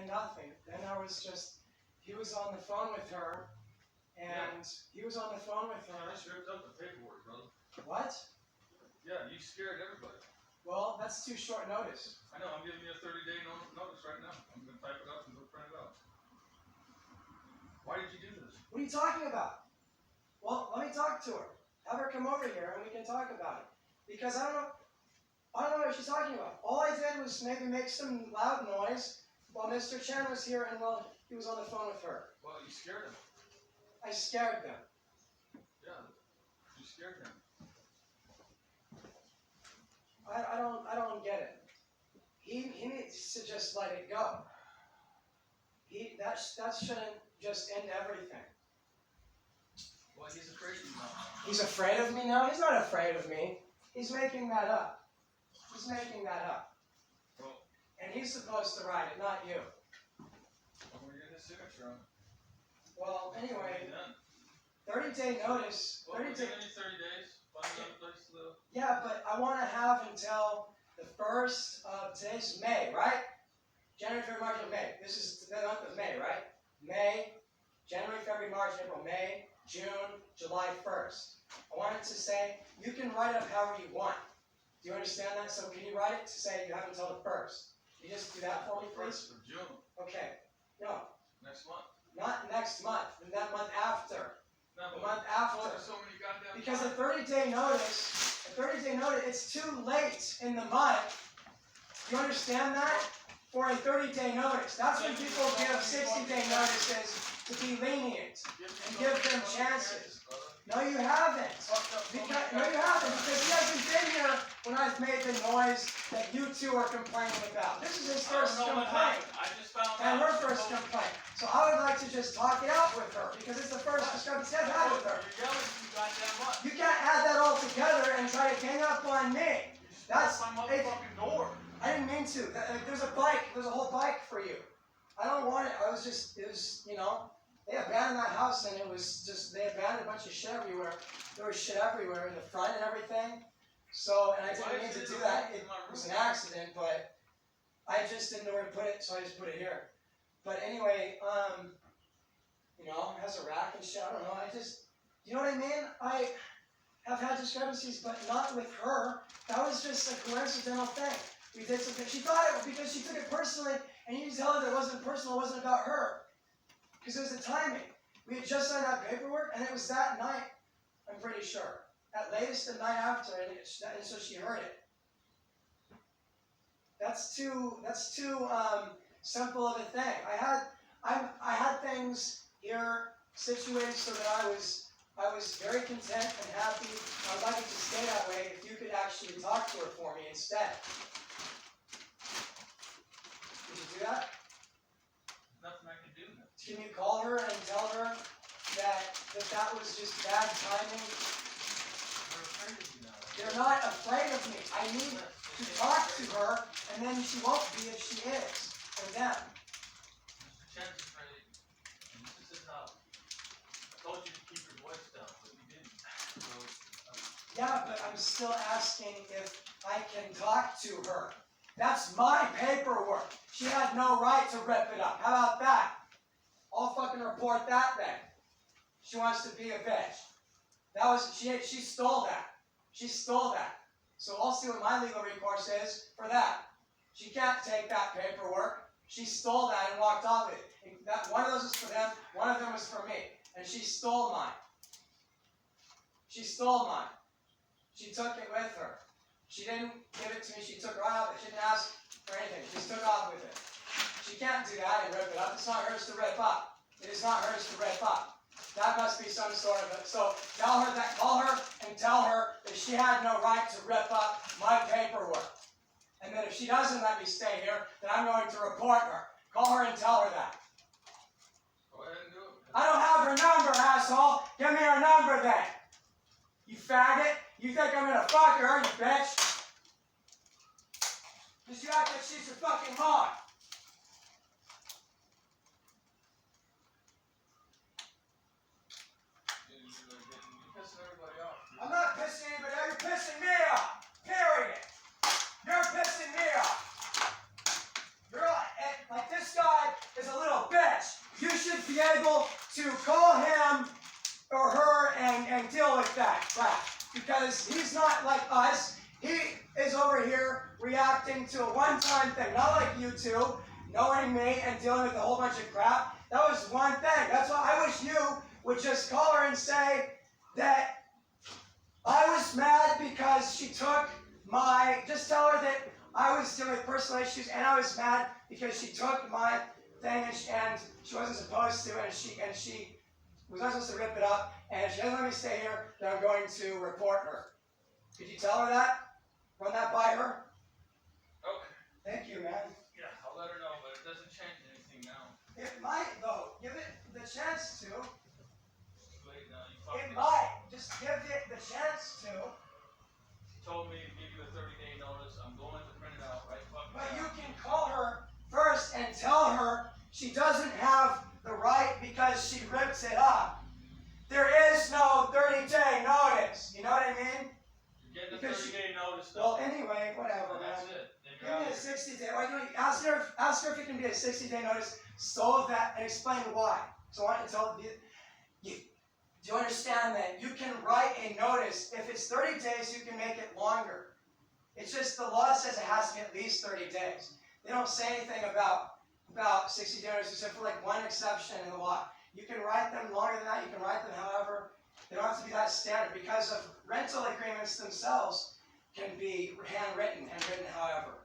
nothing. Then I was just, he was on the phone with her, and he was on the phone with her. I just ripped up the paperwork, brother. What? Yeah, you scared everybody. Well, that's too short notice. I know, I'm giving you a 30-day notice right now. I'm going to type it up and go print it out. Why did you do this? What are you talking about? Well, let me talk to her. Have her come over here and we can talk about it. Because I don't know what she's talking about. All I did was maybe make some loud noise while Mr. Chen was here and while he was on the phone with her. Well, you scared him. I scared them. Yeah, you scared him. I don't get it. He needs to just let it go. That shouldn't just end everything. Well, he's afraid of you now. He's afraid of me now? He's not afraid of me. He's making that up. He's making that up. Well, and he's supposed to write it, not you. Well, we're getting his signature on it. Well, anyway, Done. 30-day notice. Well, 30 days. Find another place to live. Yeah, but I want to have until the 1st of today's May, right? January, February, March, and May. This is the month of May, right? May, January, February, March, April, May, June, July 1st. I wanted to say, you can write it up however you want. Do you understand that? So can you write it to say you have until the 1st? Can you just do that for me, please? 1st of June. Okay. No. Next month. Not next month. That month after. No, The month after. There's so many goddamn Because a 30-day notice, it's too late in the month. You understand that? For a 30-day notice. That's when people give 60-day notices to be lenient and give them chances. No, you haven't. No, you haven't, because he hasn't been here when I've made the noise that you two are complaining about. This is his first complaint. I just found out. And her first complaint. So I would like to just talk it out with her, because it's the first discrepancy I've had with her. You're yelling too goddamn much. You can't add that all together and try to gang up on me. That's my motherfucking door. I didn't mean to. There's a bike. There's a whole bike for you. I don't want it. It was, you know, they abandoned that house and it was just, they abandoned a bunch of shit everywhere. There was shit everywhere in the front and everything. So, and I didn't mean to do that. It was an accident, but I just didn't know where to put it, so I just put it here. But anyway, you know, it has a rack and shit. I don't know. You know what I mean? I have had discrepancies, but not with her. That was just a coincidental thing. We did something. She thought it was because she took it personally, and you can tell her that it wasn't personal, it wasn't about her. Because it was the timing. We had just signed that paperwork, and it was that night, I'm pretty sure. At latest, the night after, and so she heard it. That's too simple of a thing. I had things here situated so that I was very content and happy. I would like it to stay that way if you could actually talk to her for me instead. Could you do that? Nothing I can do. Can you call her and tell her that was just bad timing? They're afraid of you now. They're not afraid of me. I need to talk to her, and then she won't be if she is. For them. Mr. Chen's afraid. And this is his house. I told you to keep your voice down, but you didn't. So, Yeah, but I'm still asking if I can talk to her. That's my paperwork. She had no right to rip it up. How about that? I'll fucking report that then. She wants to be a bitch. She stole that. She stole that. So I'll see what my legal recourse is for that. She can't take that paperwork. She stole that and walked off with it. One of those is for them, one of them was for me. And she stole mine. She stole mine. She took it with her. She didn't give it to me, she took it right off it. She didn't ask for anything. She just took off with it. She can't do that and rip it up. It's not hers to rip up. It is not hers to rip up. That must be some sort of it. So tell her that, call her and tell her that she had no right to rip up my paperwork. And that if she doesn't let me stay here, then I'm going to report her. Call her and tell her that. go ahead and do it. I don't have her number, asshole. Give me her number then. You faggot. You think I'm gonna fuck her, you bitch? Because you act like she's your fucking mom. You're pissing everybody off. I'm not pissing anybody off. You're pissing me off. Period. You're pissing me off. You're like this guy one-time thing, not like you two, knowing me and dealing with a whole bunch of crap. That was one thing. That's why I wish you would just call her and say that I was mad because she took my, just tell her that I was dealing with personal issues and I was mad because she took my thing and she wasn't supposed to, and she was not supposed to rip it up, and if she doesn't let me stay here, then I'm going to report her. Could you tell her that? Run that by her? Okay. Thank you, man. Yeah, I'll let her know, but it doesn't change anything now. It might, though. Give it the chance to. It's too late now. You fucked It it. might. Just give it the chance to. She told me to give you a 30-day notice. I'm going to print it out right fucking But now. you can call her first and tell her she doesn't have the right because she rips it up. There is no 30-day notice. You know what I mean? You're getting a Because 30-day notice Well, though. anyway, whatever, And man. that's it. Then Give you're out me a of here. 60-day. Why don't you ask her if it can be a 60-day notice so that, and explain why. So I want you to tell you. Do you understand that you can write a notice? If it's 30 days, you can make it longer. It's just the law says it has to be at least 30 days. They don't say anything about 60 days except for like one exception in the law. You can write them longer than that. You can write them however. They don't have to be that standard because of rental agreements themselves can be handwritten however.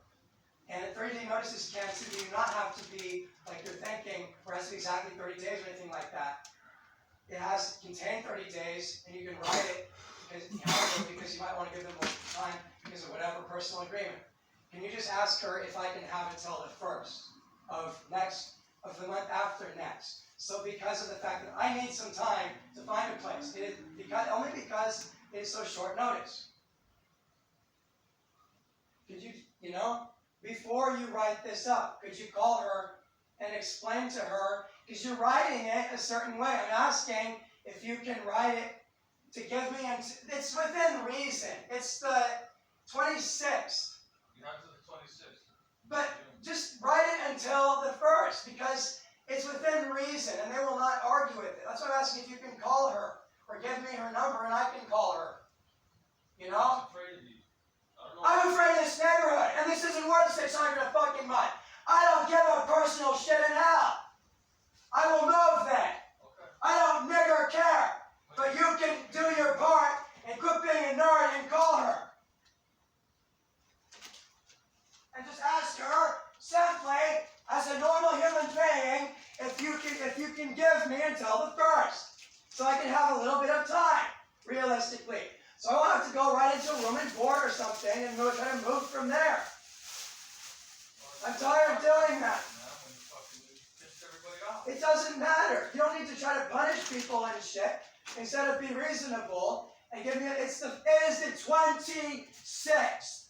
And 30-day notices can too do not have to be like you're thinking, or it has to be exactly 30 days or anything like that. It has to contain 30 days, and you can write it because you might want to give them more time because of whatever personal agreement. Can you just ask her if I can have it till the 1st of the month after next? So because of the fact that I need some time to find a place, only because it's so short notice. Could you, before you write this up, could you call her and explain to her, because you're writing it a certain way. I'm asking if you can write it to give me, it's within reason. It's the 26th. You have to the 26th. But just write it until the 1st, because it's within reason, and they will not argue with it. That's why I'm asking if you can call her, or give me her number, and I can call her. You know? I'm afraid of you. I don't know. I'm afraid of this neighborhood, and this isn't worth 600 a fucking month. I don't give a personal shit in hell. I will move then. Okay. I don't nigger care. But you can do your part and quit being a nerd and call her. And just ask her simply, as a normal human being, if you can give me until the 1st. So I can have a little bit of time, realistically. So I won't have to go right into a room and board or something and try to move from there. I'm tired of doing that. It doesn't matter. You don't need to try to punish people and shit. Instead of be reasonable and give me it is the 26th.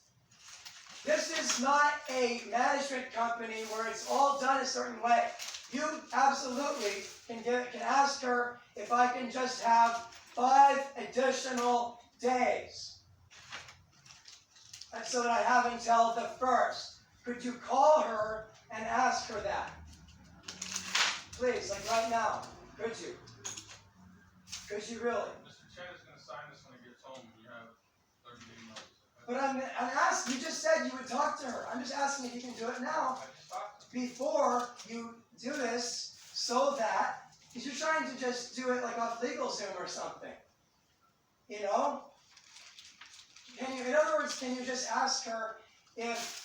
This is not a management company where it's all done a certain way. You absolutely can ask her if I can just have 5 additional days. And so that I have until the 1st. Could you call her and ask her that? Please, like right now. Could you? Could you really? Mr. Chen is going to sign this when he gets home. You have 30-day notice. Okay? But I'm asking, you just said you would talk to her. I'm just asking if you can do it now I just talked to him. before you do this so that, because you're trying to just do it like off LegalZoom or something. You know? In other words, can you just ask her if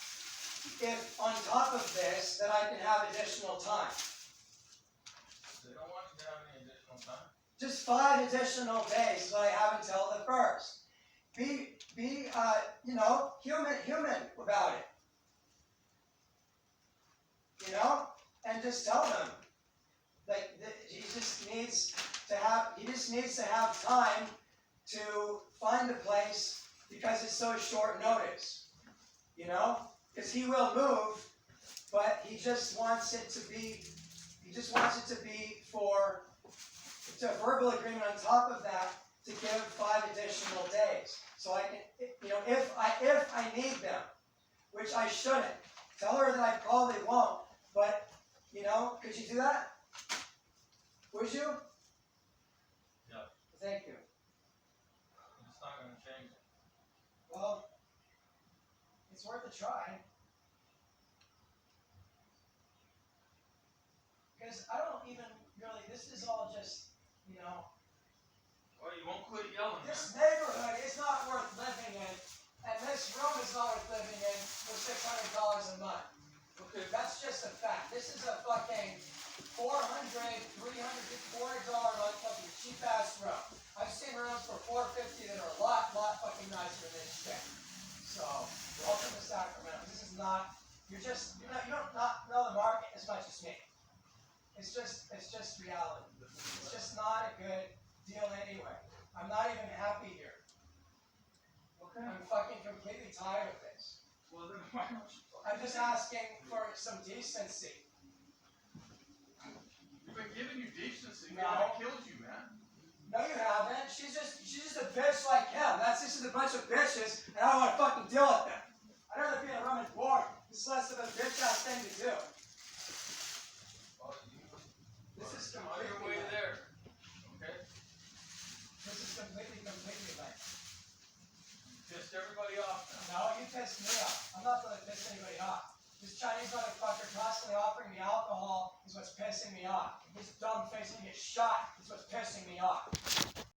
on top of this that I can have additional time? They don't want you to have any additional time. Just 5 additional days is what I have until the 1st. Be human about it. And just tell them, like, he just needs to have time to find a place because it's so short notice. Because he will move, but he just wants it to be for a verbal agreement on top of that to give 5 additional days. So I can, if I need them, which I shouldn't. Tell her that I probably won't, but, could you do that? Would you? Yeah. Thank you. It's not going to change it. Well, it's worth a try. Because I don't even really, this is all just, you know, Well, you won't quit yelling, man. this neighborhood is not worth living in, and this room is not worth living in for $600 a month. Okay. That's just a fact. This is a fucking $400, $300, $400 a month fucking cheap ass room. I've seen rooms for $450 that are a lot fucking nicer than this shit. So, welcome to Sacramento. This is not, you don't not know the market as much as me. It's just reality. It's just not a good deal anyway. I'm not even happy here. Okay. I'm fucking completely tired of this. Well, then why don't you? I'm just asking for some decency. We've been giving you decency. We No. haven't killed you, man. No, you haven't. She's just a bitch like him. That's just a bunch of bitches, and I don't want to fucking deal with them. I'd rather be in a room and bored. This is less of a bitch ass thing to do. Well, This is on your way completely lame. there. Okay. This is completely lame. Pissed everybody off now. No, you pissed me off. I'm not gonna piss anybody off. This Chinese motherfucker constantly offering me alcohol is what's pissing me off. This dumb face to get shot is what's pissing me off.